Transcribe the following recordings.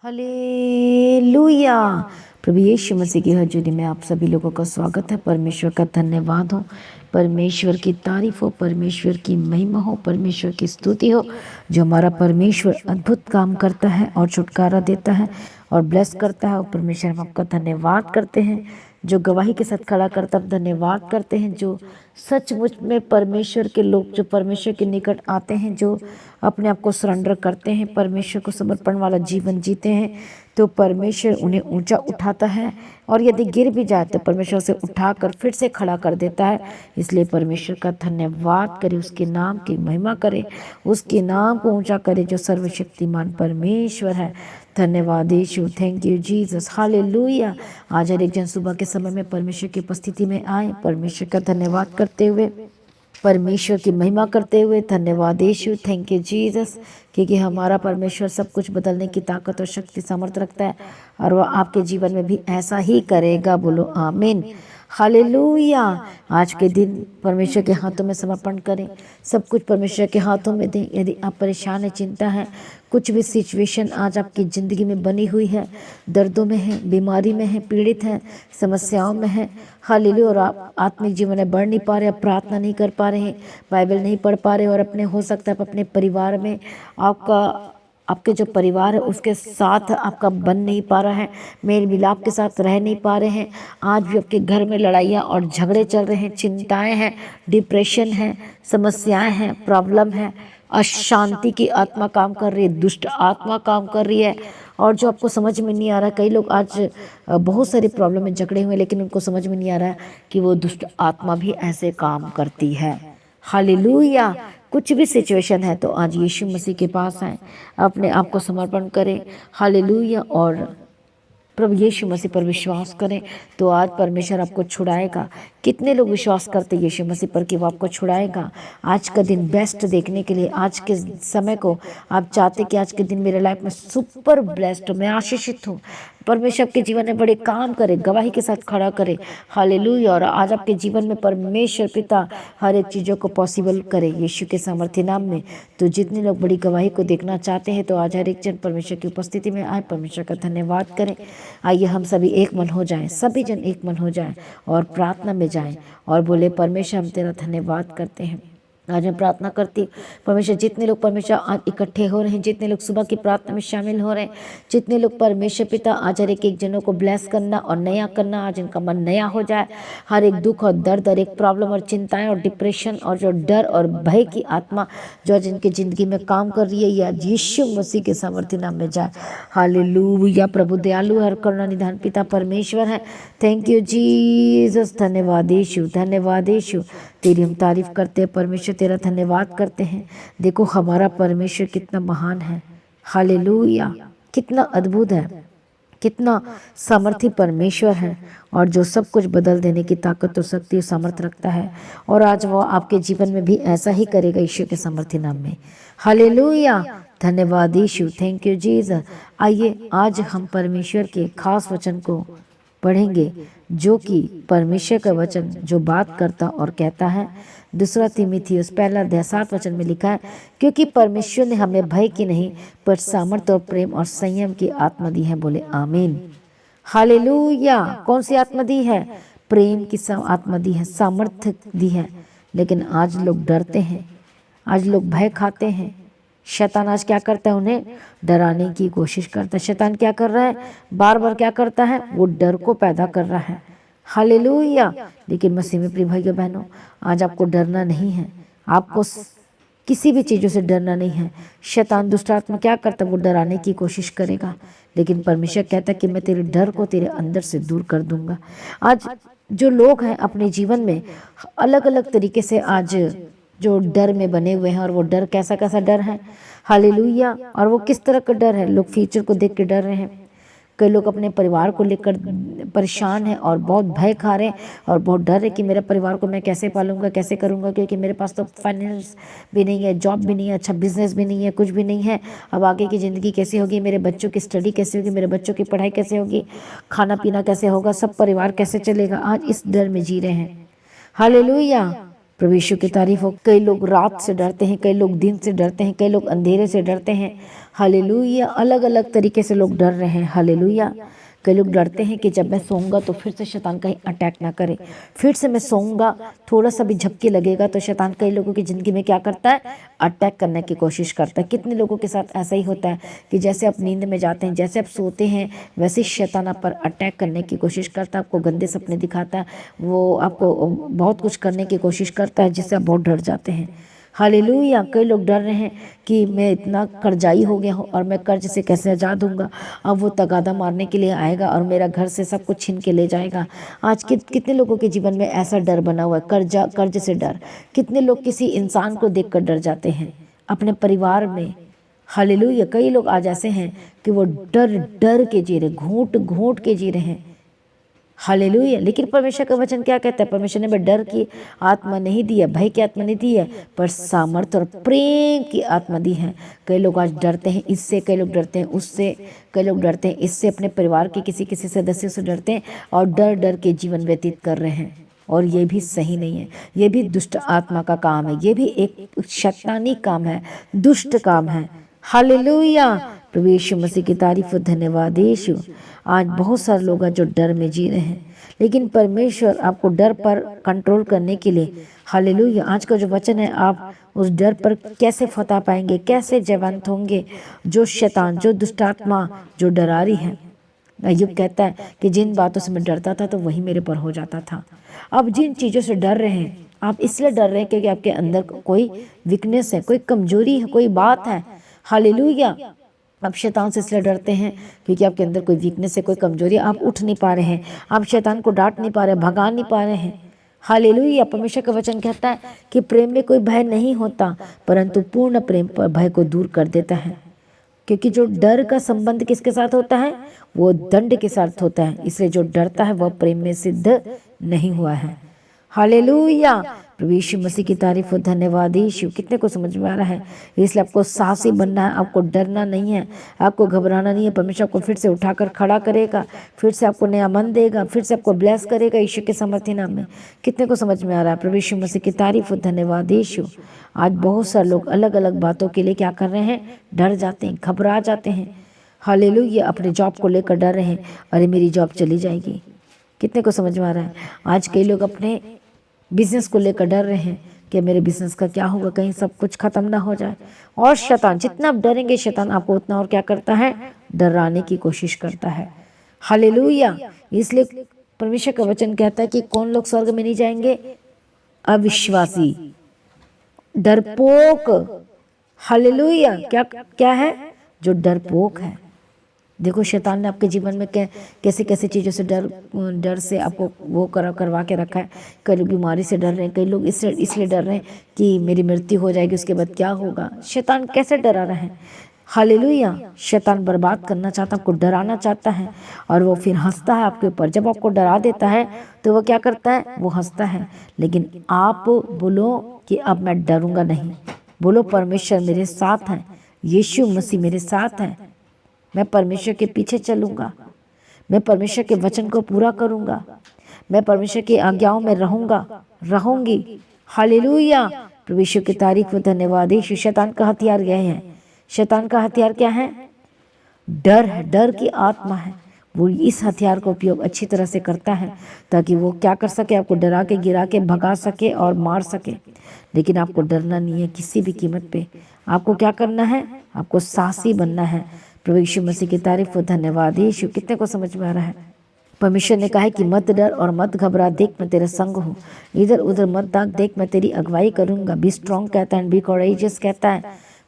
Hallelujah. प्रभु यीशु मसीह की हजूरी में आप सभी लोगों का स्वागत है। परमेश्वर का धन्यवाद हो, परमेश्वर की तारीफ हो, परमेश्वर की महिमा हो, परमेश्वर की स्तुति हो। जो हमारा परमेश्वर अद्भुत काम करता है और छुटकारा देता है और ब्लेस करता है, और परमेश्वर हम आपका धन्यवाद करते हैं। जो गवाही के साथ खड़ा करता है, धन्यवाद करते हैं। जो सचमुच में परमेश्वर के लोग जो परमेश्वर के निकट आते हैं, जो अपने आप को सरेंडर करते हैं, परमेश्वर को समर्पण वाला जीवन जीते हैं, तो परमेश्वर उन्हें ऊंचा उठाता है। और यदि गिर भी जाए तो परमेश्वर से उठाकर फिर से खड़ा कर देता है। इसलिए परमेश्वर का धन्यवाद करें, उसके नाम की महिमा करें, उसके नाम को ऊंचा करें जो सर्वशक्तिमान परमेश्वर है। धन्यवाद यीशु, थैंक यू जीसस, हालेलुया। आज हर एक जन सुबह के समय में परमेश्वर की उपस्थिति में आए, परमेश्वर का धन्यवाद करते हुए, परमेश्वर की महिमा करते हुए। धन्यवाद यीशु, थैंक यू जीसस, क्योंकि हमारा परमेश्वर सब कुछ बदलने की ताकत और शक्ति सामर्थ रखता है, और वह आपके जीवन में भी ऐसा ही करेगा। बोलो आमीन, हालेलुया। आज के दिन परमेश्वर के हाथों में समर्पण करें, सब कुछ परमेश्वर के हाथों में दें। यदि आप परेशान हैं, चिंता है, कुछ भी सिचुएशन आज आपकी ज़िंदगी में बनी हुई है, दर्दों में है, बीमारी में है, पीड़ित हैं, समस्याओं में है, हालेलुया, और आप आत्मिक जीवन में बढ़ नहीं पा रहे, प्रार्थना नहीं कर पा रहे हैं, बाइबल नहीं पढ़ पा रहे, और अपने हो सकता है अपने परिवार में आपके जो परिवार है उसके साथ आपका बन नहीं पा रहा है, मेल मिलाप के साथ रह नहीं पा रहे हैं। आज भी आपके घर में लड़ाइयाँ और झगड़े चल रहे हैं, चिंताएं हैं, डिप्रेशन है, समस्याएं हैं, प्रॉब्लम है, अशांति की आत्मा काम कर रही है, दुष्ट आत्मा काम कर रही है, और जो आपको समझ में नहीं आ रहा। कई लोग आज बहुत सारी प्रॉब्लम में जकड़े हुए, लेकिन उनको समझ में नहीं आ रहा है कि वो दुष्ट आत्मा भी ऐसे काम करती है। हालेलुया। कुछ भी सिचुएशन है तो आज यीशु मसीह के पास आए, अपने आप को समर्पण करें, हालेलुया, और प्रभु यीशु मसीह पर विश्वास करें तो आज परमेश्वर आपको छुड़ाएगा। कितने लोग विश्वास करते यीशु मसीह पर कि वो आपको छुड़ाएगा। आज का दिन बेस्ट देखने के लिए, आज के समय को आप चाहते कि आज के दिन मेरे लाइफ में सुपर ब्लेस्ड हो, मैं आशीषित हूँ, परमेश्वर आपके जीवन में बड़े काम करे, गवाही के साथ खड़ा करे, हालेलुया। और आज आपके जीवन में परमेश्वर पिता हर एक चीज़ों को पॉसिबल करे यीशु के सामर्थ्य नाम में। तो जितने लोग बड़ी गवाही को देखना चाहते हैं तो आज हर एक जन परमेश्वर की उपस्थिति में आए, परमेश्वर का धन्यवाद करें। आइए हम सभी एक मन हो जाएं, सभी जन एक मन हो जाएं और प्रार्थना में जाएं और बोले, परमेश्वर हम तेरा धन्यवाद करते हैं। आज मैं प्रार्थना करती हूँ परमेश्वर, जितने लोग परमेश्वर आज इकट्ठे हो रहे हैं, जितने लोग सुबह की प्रार्थना में शामिल हो रहे हैं, जितने लोग परमेश्वर पिता आज हर एक जनों को ब्लेस करना और नया करना, आज इनका मन नया हो जाए। हर एक दुख और दर्द, हर एक प्रॉब्लम और चिंताएं और डिप्रेशन और जो डर और भय की आत्मा जो आज इनकी ज़िंदगी में काम कर रही है, ये आज यीशु मसीह के सामर्थ्य नाम में जाए। हालेलुया। प्रभु दयालु हर करुणा निधान पिता परमेश्वर है। थैंक यू जीसस, धन्यवाद यीशु, धन्यवाद यीशु। तेरी हम तारीफ करते हैं परमेश्वर, तेरा धन्यवाद करते हैं। देखो हमारा परमेश्वर कितना महान है, हालेलुया, कितना अद्भुत है, कितना सामर्थी परमेश्वर है, और जो सब कुछ बदल देने की ताकत और शक्ति और सामर्थ रखता है। और आज वो आपके जीवन में भी ऐसा ही करेगा ईश्वर के सामर्थ्य नाम में। हालेलुया, धन्यवाद यीशु, थैंक यू जीसस। आइए आज हम परमेश्वर के खास वचन को पढ़ेंगे, जो कि परमेश्वर का वचन जो बात करता और कहता है। दूसरा तीमुथियुस पहला अध्याय 7 वचन में लिखा है, क्योंकि परमेश्वर ने हमें भय की नहीं पर सामर्थ और प्रेम और संयम की आत्मा दी है। बोले आमीन, हालेलुया। कौन सी आत्मा दी है? प्रेम की आत्मा दी है, सामर्थ्य दी है। लेकिन आज लोग डरते हैं, आज लोग भय खाते हैं। शैतान आज क्या करता है? उन्हें डराने की कोशिश करता है। शैतान क्या कर रहा है? बार बार क्या करता है? वो डर को पैदा कर रहा है। हालेलुया। लेकिन मसीह में प्रिय भाइयों बहनों, आज आपको डरना नहीं है, आपको किसी भी चीज़ों से डरना नहीं है। शैतान दुष्ट आत्मा क्या करता है? वो डराने की कोशिश करेगा, लेकिन परमेश्वर कहता है कि मैं तेरे डर को तेरे अंदर से दूर कर दूंगा। आज जो लोग हैं अपने जीवन में अलग अलग तरीके से आज जो डर में बने हुए हैं, और वो डर कैसा कैसा डर है, हालेलुया। और वो किस तरह का डर है? लोग फ्यूचर को देख के डर रहे हैं, कई लोग अपने परिवार को लेकर परेशान हैं और बहुत भय खा रहे हैं और बहुत डर है कि मेरे परिवार को मैं कैसे पालूंगा, कैसे करूंगा, क्योंकि मेरे पास तो फाइनेंस भी नहीं है, जॉब भी नहीं है, अच्छा बिजनेस भी नहीं है, कुछ भी नहीं है। अब आगे की ज़िंदगी कैसी होगी, मेरे बच्चों की स्टडी कैसे होगी, मेरे बच्चों की पढ़ाई कैसे होगी, खाना पीना कैसे होगा, सब परिवार कैसे चलेगा। आज इस डर में जी रहे हैं। हालेलुया। प्रभु यीशु की तारीफ हो। कई लोग रात से डरते हैं, कई लोग दिन से डरते हैं, कई लोग अंधेरे से डरते हैं। हालेलुया। अलग अलग तरीके से लोग डर रहे हैं। हालेलुया। कई लोग डरते हैं कि जब मैं सोऊंगा तो फिर से शैतान कहीं अटैक ना करे, फिर से मैं सोऊंगा थोड़ा सा भी झपकी लगेगा तो शैतान कई लोगों की ज़िंदगी में क्या करता है, अटैक करने की कोशिश करता है। कितने लोगों के साथ ऐसा ही होता है कि जैसे आप नींद में जाते हैं, जैसे आप सोते हैं, वैसे ही शैतान आप पर अटैक करने की कोशिश करता है, आपको गंदे सपने दिखाता है, वो आपको बहुत कुछ करने की कोशिश करता है जिससे आप बहुत डर जाते हैं। हालेलुया। कई लोग डर रहे हैं कि मैं इतना कर्जाई हो गया हूँ और मैं कर्ज से कैसे आज़ाद दूंगा, अब वो तगादा मारने के लिए आएगा और मेरा घर से सब कुछ छीन के ले जाएगा। आज के कितने लोगों के जीवन में ऐसा डर बना हुआ है, कर्ज से डर। कितने लोग किसी इंसान को देखकर डर जाते हैं, अपने परिवार में। हालेलुया। कई लोग आज ऐसे हैं कि वो डर डर के जी रहे, घूंट घूंट के जी रहे हैं। हालेलुया। लेकिन परमेश्वर का वचन क्या कहता है, परमेश्वर ने डर की आत्मा नहीं दी है, भय की आत्मा नहीं दी है, पर सामर्थ्य और प्रेम की आत्मा दी है। कई लोग आज डरते हैं इससे, कई लोग डरते हैं उससे, कई लोग डरते हैं इससे, अपने परिवार के किसी किसी सदस्य से डरते हैं और डर डर के जीवन व्यतीत कर रहे हैं। और ये भी सही नहीं है, ये भी दुष्ट आत्मा का काम है, ये भी एक शैतानी काम है, दुष्ट काम है। हालेलुया। प्रभु यीशु मसीह की तारीफ और धन्यवाद यीशु। आज बहुत सारे लोग हैं जो डर में जी रहे हैं, लेकिन परमेश्वर आपको डर पर कंट्रोल करने के लिए, हालेलुया, आज का जो वचन है, आप उस डर पर कैसे फतह पाएंगे, कैसे जयवंत होंगे। जो शैतान, जो दुष्टात्मा जो डरा रही है, अय्यूब कहता है कि जिन बातों से मैं डरता था तो वही मेरे पर हो जाता था। अब जिन चीज़ों से डर रहे हैं, आप इसलिए डर रहे हैं क्योंकि आपके अंदर कोई वीकनेस है, कोई कमजोरी है, कोई बात है। हालेलुया। आप शैतान से इसलिए डरते हैं क्योंकि आपके अंदर कोई वीकनेस है, कोई कमजोरी है, आप उठ नहीं पा रहे हैं, आप शैतान को डांट नहीं पा रहे, भगा नहीं पा रहे हैं। हालेलुया। परमेश्वर का वचन कहता है कि प्रेम में कोई भय नहीं होता, परंतु पूर्ण प्रेम पर भय को दूर कर देता है। क्योंकि जो डर का संबंध किसके साथ होता है, वो दंड के साथ होता है, इसलिए जो डरता है वह प्रेम में सिद्ध नहीं हुआ है। हालेलुया। प्रभु यीशु मसीह की तारीफ हो। धन्यवाद यीशु। कितने को समझ में आ रहा है? इसलिए आपको साहसी बनना है, आपको डरना नहीं है, आपको घबराना नहीं है। परमेश्वर आपको फिर से उठाकर खड़ा करेगा, फिर से आपको नया मन देगा, फिर से आपको ब्लेस करेगा यीशु के सामर्थ्य नाम में। कितने को समझ में आ रहा है? प्रभु यीशु मसीह की तारीफ हो। धन्यवाद यीशु। आज बहुत सारे लोग अलग अलग बातों के लिए क्या कर रहे हैं, डर जाते हैं, घबरा जाते हैं। हालेलुया। अपने जॉब को लेकर डर रहे हैं, अरे मेरी जॉब चली जाएगी। कितने को समझ में आ रहा है? आज कई लोग अपने बिजनेस को लेकर डर रहे हैं कि मेरे बिजनेस का क्या होगा, कहीं सब कुछ खत्म ना हो जाए। और शैतान, जितना आप डरेंगे शैतान आपको उतना और क्या करता है, डराने की कोशिश करता है। हालेलुया। इसलिए परमेश्वर का वचन कहता है कि कौन लोग स्वर्ग में नहीं जाएंगे, अविश्वासी, डरपोक। हालेलुया। क्या क्या है, जो डरपोक है। देखो शैतान ने आपके जीवन में कैसे कैसे चीज़ों से डर से आपको वो करवा के रखा है। कई लोग बीमारी से डर रहे हैं, कई लोग इसलिए डर रहे हैं कि मेरी मृत्यु हो जाएगी, उसके बाद क्या होगा। शैतान कैसे डरा रहे हैं। हालेलुया। शैतान बर्बाद करना चाहता है, आपको डराना चाहता है, और वो फिर हंसता है आपके ऊपर। जब आपको डरा देता है तो वो क्या करता है, वो हंसता है। लेकिन आप बोलो कि अब मैं डरूंगा नहीं। बोलो परमेश्वर मेरे साथ है, यीशु मसीह मेरे साथ है, मैं परमेश्वर के पीछे चलूंगा, मैं परमेश्वर के वचन को पूरा करूंगा, मैं परमेश्वर की आज्ञाओं में रहूंगी। हालेलुया। प्रभु यीशु की तारीफ हो। धन्यवाद यीशु। शैतान का हथियार यह है। शैतान का हथियार क्या है, डर है, डर की आत्मा है। वो इस हथियार का उपयोग अच्छी तरह से करता है ताकि वो क्या कर सके, आपको डरा के, गिरा के, भगा सके और मार सके। लेकिन आपको डरना नहीं है किसी भी कीमत पे। आपको क्या करना है, आपको साहसी बनना है। प्रभु यीशु मसीह की तारीफ हो। धन्यवाद यीशु। कितने को समझ में आ रहा है? परमेश्वर ने कहा है कि मत डर और मत घबरा, देख मैं तेरे संग हूँ, इधर उधर मत भाग, देख मैं तेरी अगुवाई करूंगा। बी स्ट्रॉन्ग कहता है, बी करेजियस कहता है।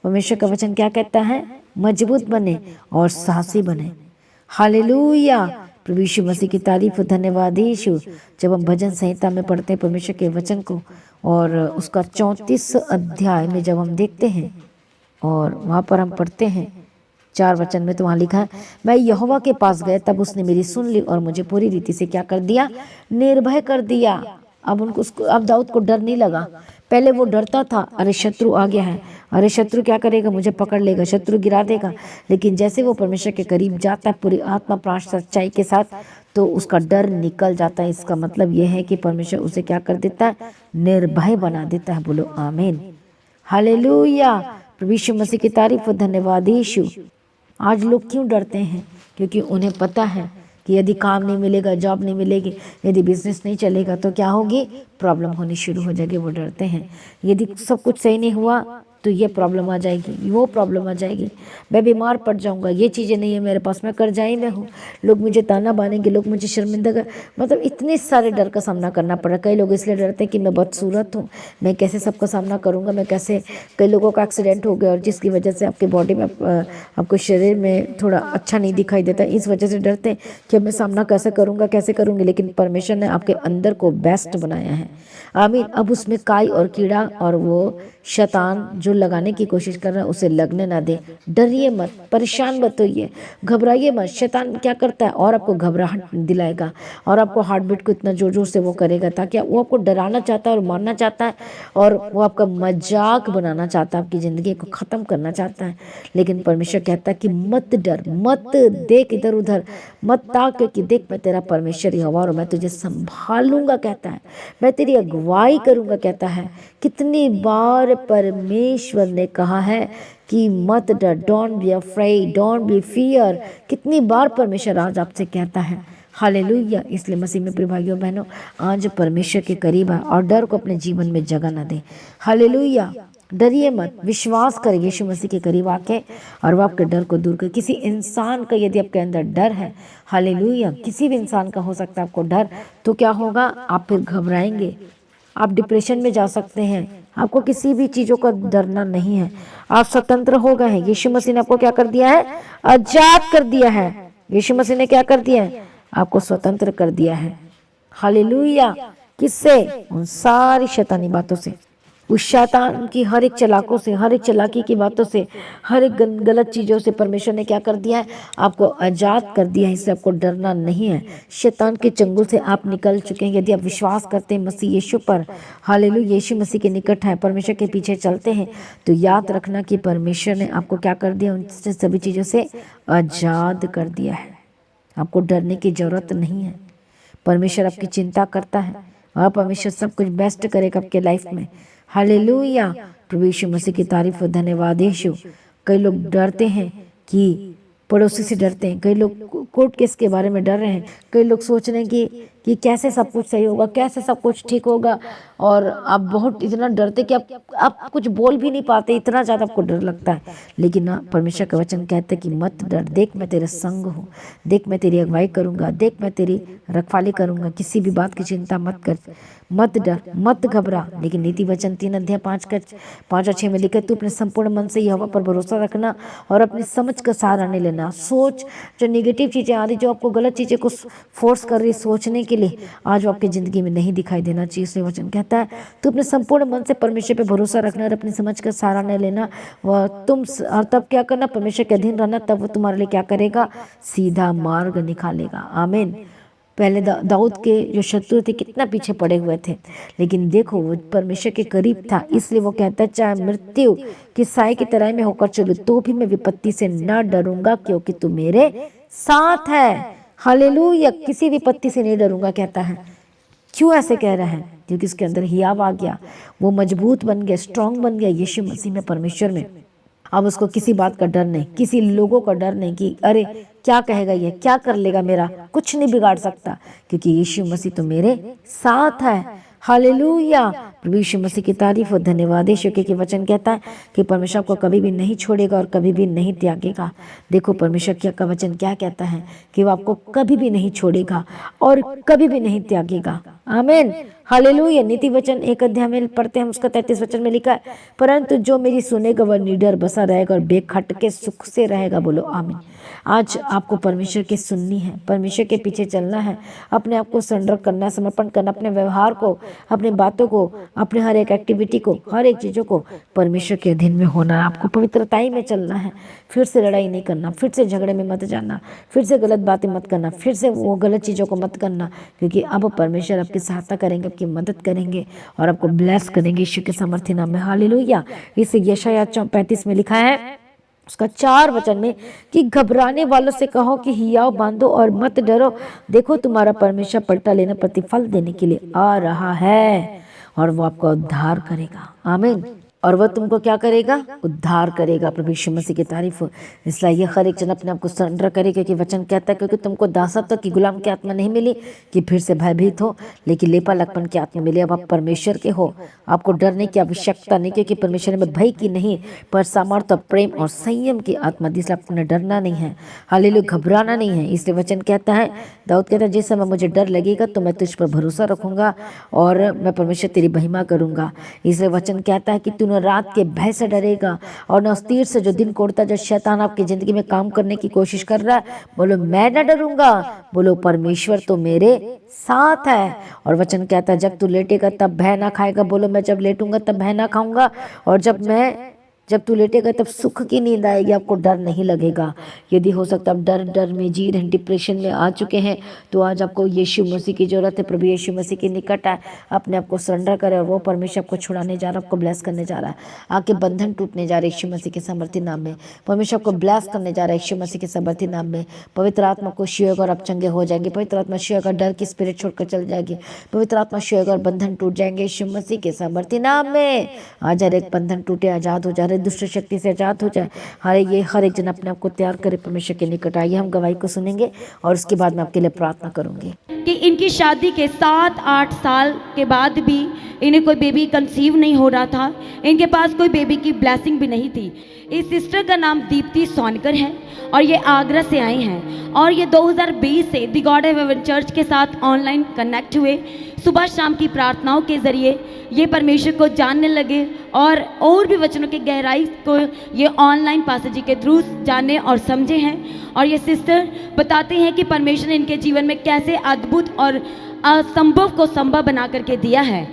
परमेश्वर का वचन क्या कहता है, मजबूत बने और साहसी बने। हालेलुया। प्रभु यीशु मसीह की तारीफ हो। धन्यवाद यीशु। जब हम भजन संहिता में पढ़ते हैं परमेश्वर के वचन को, और उसका 34 अध्याय में जब हम देखते हैं और वहाँ पर हम पढ़ते हैं 4 वचन में, तो वहाँ लिखा है, मैं यहोवा के पास गया तब उसने मेरी सुन ली और मुझे पूरी रीति से क्या कर दिया, निर्भय कर दिया। अब दाऊद को डर नहीं लगा। पहले वो डरता था, अरे शत्रु आ गया है, अरे शत्रु क्या करेगा, मुझे पकड़ लेगा, शत्रु गिरा देगा। लेकिन जैसे वो परमेश्वर के करीब जाता है पूरी आत्मा प्राण सच्चाई के साथ, तो उसका डर निकल जाता है। इसका मतलब यह है कि परमेश्वर उसे क्या कर देता है, निर्भय बना देता है। बोलो आमीन, हालेलुया। प्रभु यीशु मसीह की तारीफ और धन्यवाद यीशु। आज लोग क्यों डरते हैं? क्योंकि उन्हें पता है कि यदि काम नहीं मिलेगा, जॉब नहीं मिलेगी, यदि बिजनेस नहीं चलेगा तो क्या होगी, प्रॉब्लम होनी शुरू हो जाएगी। वो डरते हैं यदि सब कुछ सही नहीं हुआ तो ये प्रॉब्लम आ जाएगी, वो प्रॉब्लम आ जाएगी, मैं बीमार पड़ जाऊंगा, ये चीज़ें नहीं है मेरे पास, मैं कर्जाई में हूँ, लोग मुझे ताना बानेंगे, लोग मुझे शर्मिंदा कर, मतलब इतने सारे डर का सामना करना पड़ रहा है। कई लोग इसलिए डरते हैं कि मैं बदसूरत हूँ, मैं कैसे सबका सामना करूँगा, मैं कैसे, कई लोगों का एक्सीडेंट हो गया और जिसकी वजह से आपके बॉडी में आपको शरीर में थोड़ा अच्छा नहीं दिखाई देता, इस वजह से डरते हैं कि मैं सामना कैसे करूँगा, कैसे करूँगी। लेकिन परमेश्वर ने आपके अंदर को बेस्ट बनाया है, आमीन। अब उसमें काई और कीड़ा और वो शैतान जो लगाने की कोशिश कर रहा है उसे लगने ना दे। डरिए मत, परेशान मत होइए, घबराइए मत। शैतान क्या करता है, और आपको घबराहट दिलाएगा और आपको हार्ट बीट को इतना जोर जोर से वो करेगा ताकि वो आपको डराना चाहता है और मारना चाहता है और वो आपका मजाक बनाना चाहता है, आपकी ज़िंदगी को ख़त्म करना चाहता है। लेकिन परमेश्वर कहता है कि मत डर, मत देख इधर उधर, मत ताक, क्योंकि देख मैं तेरा परमेश्वर यहोवा और मैं तुझे संभालूंगा कहता है, मैं तेरी अगुवाई करूंगा कहता है। कितनी बार परमेश्वर ने कहा है कि मत डर, don't be afraid, don't be fear. कितनी बार परमेश्वर आज आपसे कहता है, हालेलुया। इसलिए मसीह में प्रिय भाइयों बहनों, आज परमेश्वर के करीब है और डर को अपने जीवन में जगह ना दें। हालेलुया, डरिए मत, विश्वास करें यीशु मसीह के करीब आके और वो आपके डर को दूर करे। किसी इंसान का यदि आपके अंदर डर है, हालेलुया, किसी भी इंसान का हो सकता है आपको डर, तो क्या होगा, आप फिर घबराएंगे, आप डिप्रेशन में जा सकते हैं। आपको किसी भी चीज़ों का डरना नहीं है, आप स्वतंत्र हो गए हैं। यीशु मसीह ने आपको क्या कर दिया है, आजाद कर दिया है। यीशु मसीह ने क्या कर दिया है, आपको स्वतंत्र कर दिया है। हालेलुया, किससे, उन सारी शैतानी बातों से, उस शैतान की हर एक चालाकों से, हर एक चालाकी की बातों से, हर एक गलत चीज़ों से परमेश्वर ने क्या कर दिया है, आपको आजाद कर दिया है। इससे आपको डरना नहीं है, शैतान के चंगुल से आप निकल चुके हैं। यदि आप विश्वास करते हैं मसीह यीशु पर, हालेलुया, यीशु मसीह के निकट है, परमेश्वर के पीछे चलते हैं, तो याद रखना कि परमेश्वर ने आपको क्या कर दिया, उन सभी चीज़ों से आजाद कर दिया है। आपको डरने की जरूरत नहीं है। परमेश्वर आपकी चिंता करता है और परमेश्वर सब कुछ बेस्ट करेगा आपके लाइफ में। हालेलुया, प्रभु यीशु मसीह की तारीफ और धन्यवाद यीशु। कई लोग डरते हैं कि पड़ोसी से डरते हैं, कई लोग कोर्ट केस के बारे में डर रहे हैं, कई लोग सोच रहे हैं कि कैसे सब कुछ सही होगा, कैसे सब कुछ ठीक होगा, और आप बहुत इतना डरते कि आप कुछ बोल भी नहीं पाते, इतना ज़्यादा आपको डर लगता है। लेकिन ना, परमेश्वर का वचन कहता है कि मत डर, देख मैं तेरे संग हूँ, देख मैं तेरी अगुवाई करूँगा, देख मैं तेरी रखवाली करूँगा, किसी भी बात की चिंता मत कर, मत डर, मत घबरा। लेकिन नीति वचन 3 अध्याय 5 और 6 में लिखा है, तू अपने संपूर्ण मन से यहोवा पर भरोसा रखना और अपनी समझ का सहारा नहीं लेना। सोच, जो निगेटिव चीज़ें आ रही, जो आपको गलत चीज़ें को फोर्स कर रही सोचने के लिए, आज वो आपकी ज़िंदगी में नहीं दिखाई देना चाहिए। इसलिए वचन कहता है, तू अपने संपूर्ण मन से परमेश्वर पे भरोसा रखना और अपनी समझ का सहारा नहीं लेना। वह तुम और तब क्या करना, परमेश्वर के अधीन रहना, तब वो तुम्हारे लिए क्या करेगा, सीधा मार्ग निकालेगा। आमीन। पहले दाऊद के जो शत्रु थे कितना पीछे पड़े हुए थे, लेकिन देखो वो परमेश्वर के करीब था। इसलिए वो कहता है, चाहे मृत्यु की साय की तराई में होकर चलूं तो भी मैं विपत्ति से न डरूंगा, क्योंकि तू मेरे साथ है। हालेलुया, किसी विपत्ति से नहीं डरूंगा कहता है। क्यों ऐसे कह रहा है, क्योंकि उसके अंदर हियाव आ गया, वो मजबूत बन गया, स्ट्रांग बन गया यीशु मसीह में, परमेश्वर में। अब उसको किसी बात का डर नहीं, किसी लोगों का डर नहीं कि अरे क्या कहेगा, ये क्या कर लेगा, मेरा कुछ नहीं बिगाड़ सकता, क्योंकि यीशु मसीह तो मेरे साथ है। हालेलुया, प्रभु यीशु मसीह की तारीफ और धन्यवाद यीशु के वचन कहता है कि परमेश्वर को कभी भी नहीं छोड़ेगा और कभी भी नहीं त्यागेगा। देखो परमेश्वर का वचन क्या कहता है कि वो आपको कभी भी नहीं छोड़ेगा और कभी भी नहीं त्यागेगा। आमीन, हालेलुया। नीति वचन 1 अध्याय में पढ़ते हैं, उसका 33 वचन में लिखा है, परंतु जो मेरी सुनेगा वह निडर बसा रहेगा और बेखट के सुख से रहेगा। बोलो आमीन। आज आपको परमेश्वर की सुननी है, परमेश्वर के पीछे चलना है, अपने आप को सरेंडर करना, समर्पण करना, अपने व्यवहार को, अपनी बातों को, अपने हर एक एक्टिविटी को, हर एक चीज़ों को परमेश्वर के अधीन में होना है। आपको पवित्रताई में चलना है, फिर से लड़ाई नहीं करना, फिर से झगड़े में मत जाना, फिर से गलत बातें मत करना, फिर से वो गलत चीज़ों को मत करना, क्योंकि अब परमेश्वर आपकी सहायता करेंगे, आपकी मदद करेंगे और आपको ब्लेस करेंगे यीशु के सामर्थ्य नाम में। हालेलुया। इसे यशायाह 35 में लिखा है, उसका 4 वचन में कि घबराने वालों से कहो कि हियाव बांधो और मत डरो, देखो तुम्हारा परमेश्वर पलटा लेना प्रतिफल देने के लिए आ रहा है और वो आपका उद्धार करेगा। आमीन। और वह तुमको क्या करेगा? उद्धार करेगा। प्रभु यीशु मसीह की तारीफ हो। इसलिए ये हर एक जन अपने आप को सरेंडर करे, क्योंकि वचन कहता है क्योंकि तुमको दासत्व की गुलाम की आत्मा नहीं मिली कि फिर से भयभीत हो, लेकिन लेपालकपन की आत्मा मिली। अब आप परमेश्वर के हो, आपको डरने की आवश्यकता नहीं, क्योंकि परमेश्वर में भय की नहीं पर सामर्थ्य, प्रेम और संयम की आत्मा दी। इसलिए आपको डरना नहीं है, हालेलुया, घबराना नहीं है। इसलिए वचन कहता है, दाऊद कहता है, जिस समय मुझे डर लगेगा तो मैं तुझ पर भरोसा रखूंगा और मैं परमेश्वर तेरी महिमा करूंगा। इसलिए वचन कहता है कि तू न रात के भय से डरेगा और न उस तीर से जो दिन कोड़ता, जो शैतान आपकी जिंदगी में काम करने की कोशिश कर रहा है। बोलो मैं न डरूंगा, बोलो परमेश्वर तो मेरे साथ है। और वचन कहता है, जब तू लेटेगा तब भय ना खाएगा। बोलो मैं जब लेटूंगा तब भय ना खाऊंगा, और जब तू लेटेगा तब सुख की नींद आएगी, आपको डर नहीं लगेगा। यदि हो सकता है आप डर में जी रहे हैं, डिप्रेशन में आ चुके हैं, तो आज आपको यीशु मसीह की जरूरत है। प्रभु यीशु मसीह के निकट आए, अपने आप को सरेंडर करें और वो परमेश्वर आपको छुड़ाने जा रहा है, आपको ब्लेस करने जा रहा है। आपके बंधन टूटने जा रहे यीशु मसीह के सामर्थी नाम में। परमेश्वर आपको ब्लेस करने जा रहा है यीशु मसीह के सामर्थी नाम में। पवित्र आत्मा को छुएगा और आप चंगे हो जाएंगे। पवित्र आत्मा छुएगा, डर की स्पिरिट छोड़कर चल जाएगी। पवित्र आत्मा छुएगा और बंधन टूट जाएंगे यीशु मसीह के सामर्थी नाम में। आज हर एक बंधन टूटे, आजाद हो जा रहे, दुष्ट शक्ति से आजाद हो जाए। हर एक जन अपने आप को तैयार करे परमेश्वर के निकट। आइए हम गवाही को सुनेंगे और उसके बाद मैं आपके लिए प्रार्थना करूंगी। कि इनकी शादी के 7-8 साल के बाद भी इन्हें कोई बेबी कंसीव नहीं हो रहा था, इनके पास कोई बेबी की ब्लेसिंग भी नहीं थी। इस सिस्टर का नाम दीप्ति सोनकर है और ये आगरा से आई हैं और ये 2020 से the God of haven church के साथ ऑनलाइन कनेक्ट हुए। सुबह शाम की प्रार्थनाओं के ज़रिए ये परमेश्वर को जानने लगे और भी वचनों की गहराई को ये ऑनलाइन पास्टर जी के थ्रू जाने और समझे हैं। और ये सिस्टर बताते हैं कि परमेश्वर ने इनके जीवन में कैसे अद्भुत और असंभव को संभव बना करके दिया है।